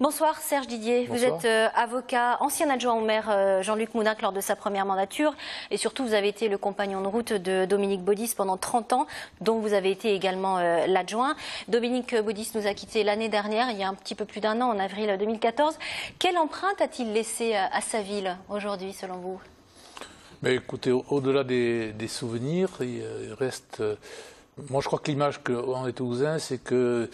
Bonsoir Serge Didier, Bonsoir. vous êtes avocat, ancien adjoint au maire Jean-Luc Moudenc lors de sa première mandature et surtout vous avez été le compagnon de route de Dominique Baudis pendant 30 ans, dont vous avez été également l'adjoint. Dominique Baudis nous a quittés l'année dernière, il y a un petit peu plus d'un an, en avril 2014. Quelle empreinte a-t-il laissé à sa ville aujourd'hui selon vous? Mais écoutez, au-delà des souvenirs, il reste... moi je crois que l'image qu'ont les Toulousains, c'est que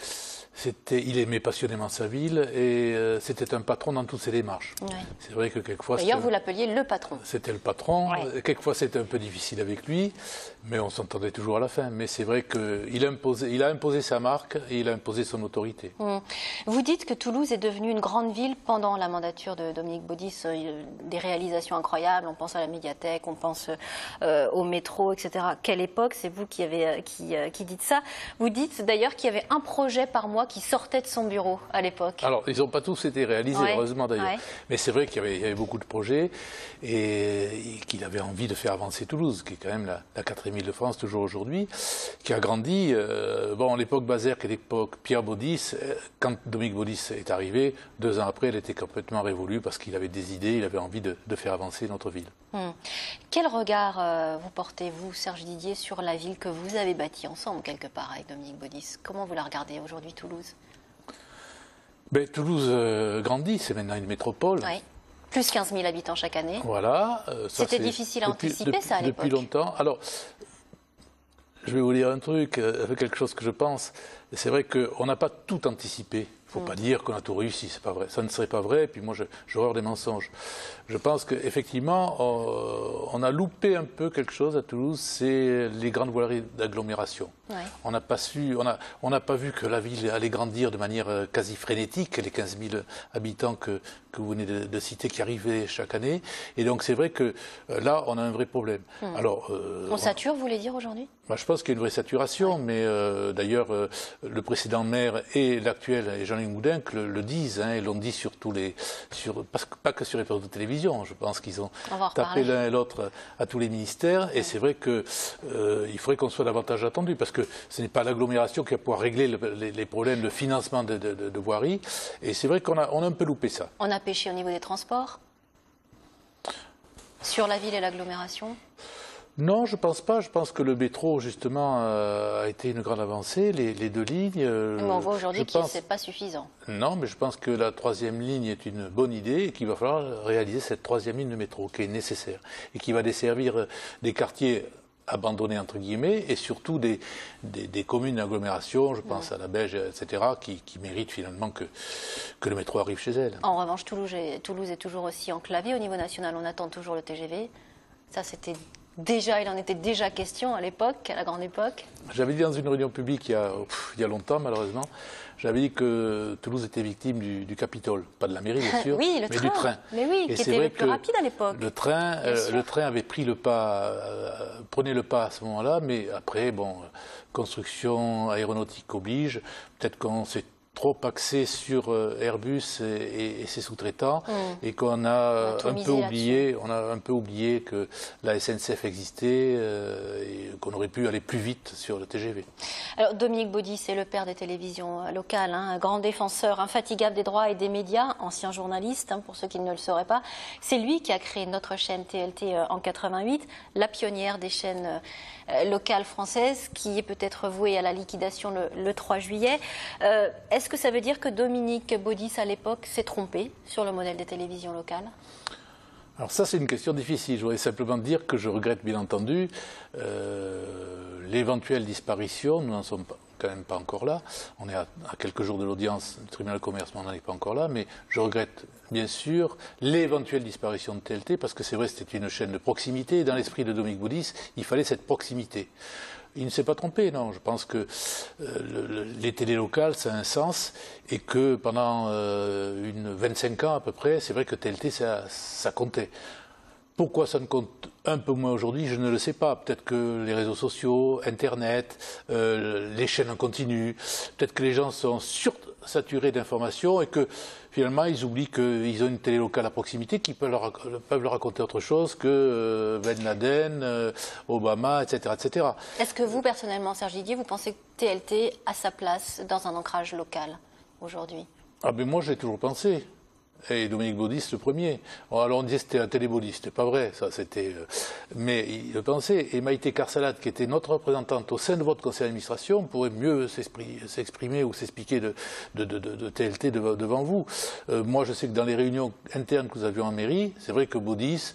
il aimait passionnément sa ville et c'était un patron dans toutes ses démarches. Oui. C'est vrai que quelquefois... D'ailleurs, vous l'appeliez le patron. C'était le patron. Oui. Quelquefois, c'était un peu difficile avec lui, mais on s'entendait toujours à la fin. Mais c'est vrai qu'il a imposé sa marque et il a imposé son autorité. Vous dites que Toulouse est devenue une grande ville pendant la mandature de Dominique Baudis. Des réalisations incroyables, on pense à la médiathèque, on pense au métro, etc. Quelle époque, c'est vous qui dites ça. Vous dites d'ailleurs qu'il y avait un projet par mois qui sortait de son bureau à l'époque. Alors, ils n'ont pas tous été réalisés, heureusement d'ailleurs. Ouais. Mais c'est vrai qu'il y avait beaucoup de projets et qu'il avait envie de faire avancer Toulouse, qui est quand même la quatrième ville de France, toujours aujourd'hui, qui a grandi. Bon, l'époque Bazerque et l'époque Pierre Baudis, quand Dominique Baudis est arrivé, 2 ans après, elle était complètement révolue parce qu'il avait des idées, il avait envie de faire avancer notre ville. Quel regard vous portez-vous, Serge Didier, sur la ville que vous avez bâtie ensemble, quelque part, avec Dominique Baudis? Comment vous la regardez aujourd'hui, Toulouse? Ben, Toulouse grandit, c'est maintenant une métropole. Oui. Plus 15 000 habitants chaque année. Voilà. C'était difficile à anticiper, ça, à l'époque. Depuis longtemps. Alors, je vais vous dire un truc, quelque chose que je pense. C'est vrai qu'on n'a pas tout anticipé. Il ne faut pas dire qu'on a tout réussi, c'est pas vrai. Ça ne serait pas vrai, et puis moi j'ai horreur des mensonges. Je pense qu'effectivement, on a loupé un peu quelque chose à Toulouse, c'est les grandes voiries d'agglomération. Ouais. On n'a pas vu que la ville allait grandir de manière quasi frénétique, les 15 000 habitants que vous venez de citer qui arrivaient chaque année. Et donc c'est vrai que là, on a un vrai problème. Alors, on sature, vous voulez dire aujourd'hui? Je pense qu'il y a une vraie saturation, mais d'ailleurs, le précédent maire et l'actuel, Jean-Luc Moudenc, le disent, et l'ont dit sur tous les... pas que sur les plateaux de télévision, je pense qu'ils ont tapé l'un et l'autre à tous les ministères, et c'est vrai qu'il faudrait qu'on soit davantage attendu, parce que ce n'est pas l'agglomération qui va pouvoir régler les problèmes de financement de voirie, et c'est vrai qu'on a un peu loupé ça. On a pêché au niveau des transports? Sur la ville et l'agglomération? Non, je ne pense pas. Je pense que le métro, justement, a été une grande avancée, les 2 lignes. Mais on voit aujourd'hui que ce n'est pas suffisant. Non, mais je pense que la 3e ligne est une bonne idée et qu'il va falloir réaliser cette 3e ligne de métro qui est nécessaire et qui va desservir des quartiers abandonnés, entre guillemets, et surtout des communes d'agglomération, je pense à la Belge, etc., qui méritent finalement que le métro arrive chez elles. En revanche, Toulouse est toujours aussi enclavée au niveau national. On attend toujours le TGV. Ça, c'était... il en était déjà question à l'époque, à la grande époque. J'avais dit dans une réunion publique il y a longtemps, malheureusement, j'avais dit que Toulouse était victime du Capitole, pas de la mairie bien sûr, oui, mais du train. Mais oui, qui était le plus rapide à l'époque. Le train avait pris le pas, prenait le pas à ce moment-là, mais après, bon, construction aéronautique oblige, peut-être qu'on s'est trop axé sur Airbus et ses sous-traitants et qu'on a un peu oublié que la SNCF existait et qu'on aurait pu aller plus vite sur le TGV. Alors Dominique Baudis, c'est le père des télévisions locales, un grand défenseur infatigable des droits et des médias, ancien journaliste, pour ceux qui ne le sauraient pas. C'est lui qui a créé notre chaîne TLT en 88, la pionnière des chaînes locales françaises, qui est peut-être vouée à la liquidation le 3 juillet. Est-ce que ça veut dire que Dominique Baudis, à l'époque, s'est trompé sur le modèle des télévisions locales? Alors ça, c'est une question difficile. Je voudrais simplement dire que je regrette, bien entendu, l'éventuelle disparition. Nous n'en sommes quand même pas encore là. On est à quelques jours de l'audience du tribunal de commerce, mais on n'en est pas encore là. Mais je regrette, bien sûr, l'éventuelle disparition de TLT, parce que c'est vrai, c'était une chaîne de proximité. Et dans l'esprit de Dominique Baudis, il fallait cette proximité. Il ne s'est pas trompé, non. Je pense que les télés locales, ça a un sens et que pendant 25 ans à peu près, c'est vrai que TLT, ça comptait. Pourquoi ça ne compte un peu moins aujourd'hui, je ne le sais pas. Peut-être que les réseaux sociaux, Internet, les chaînes en continu, peut-être que les gens sont sursaturés d'informations et que finalement ils oublient qu'ils ont une télé locale à proximité qui peuvent leur raconter autre chose que Ben Laden, Obama, etc., etc. Est-ce que vous, personnellement, Serge Didier, vous pensez que TLT a sa place dans un ancrage local aujourd'hui? Ah ben moi j'ai toujours pensé. Et Dominique Baudis le premier. Alors on disait que c'était la télé Baudis, c'était pas vrai, ça c'était. Mais il le pensait. Et Maïté Carsalat, qui était notre représentante au sein de votre conseil d'administration, pourrait mieux s'exprimer ou s'expliquer de TLT devant vous. Moi je sais que dans les réunions internes que nous avions en mairie, c'est vrai que Baudis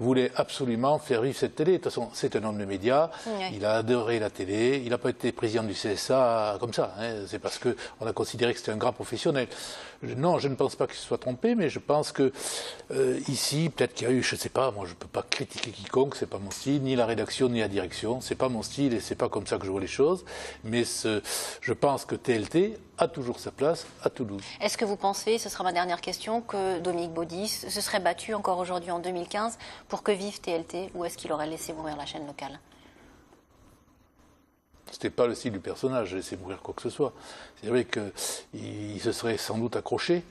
voulait absolument faire vivre cette télé. De toute façon, c'est un homme de médias, oui. Il a adoré la télé, il n'a pas été président du CSA comme ça. Hein. C'est parce qu'on a considéré que c'était un grand professionnel. Non, je ne pense pas qu'il se soit trompé, mais je pense que ici, peut-être qu'il y a eu, je ne sais pas, moi je ne peux pas critiquer quiconque, c'est pas mon style, ni la rédaction, ni la direction, c'est pas mon style et c'est pas comme ça que je vois les choses. Mais je pense que TLT a toujours sa place à Toulouse. Est-ce que vous pensez, ce sera ma dernière question, que Dominique Baudis se serait battu encore aujourd'hui en 2015 pour que vive TLT, ou est-ce qu'il aurait laissé mourir la chaîne locale? C'était pas le style du personnage, laisser mourir quoi que ce soit. C'est vrai qu'il se serait sans doute accroché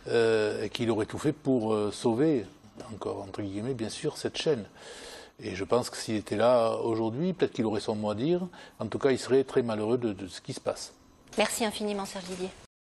et qu'il aurait tout fait pour sauver, encore entre guillemets, bien sûr, cette chaîne. Et je pense que s'il était là aujourd'hui, peut-être qu'il aurait son mot à dire. En tout cas, il serait très malheureux de ce qui se passe. Merci infiniment, Serge Didier.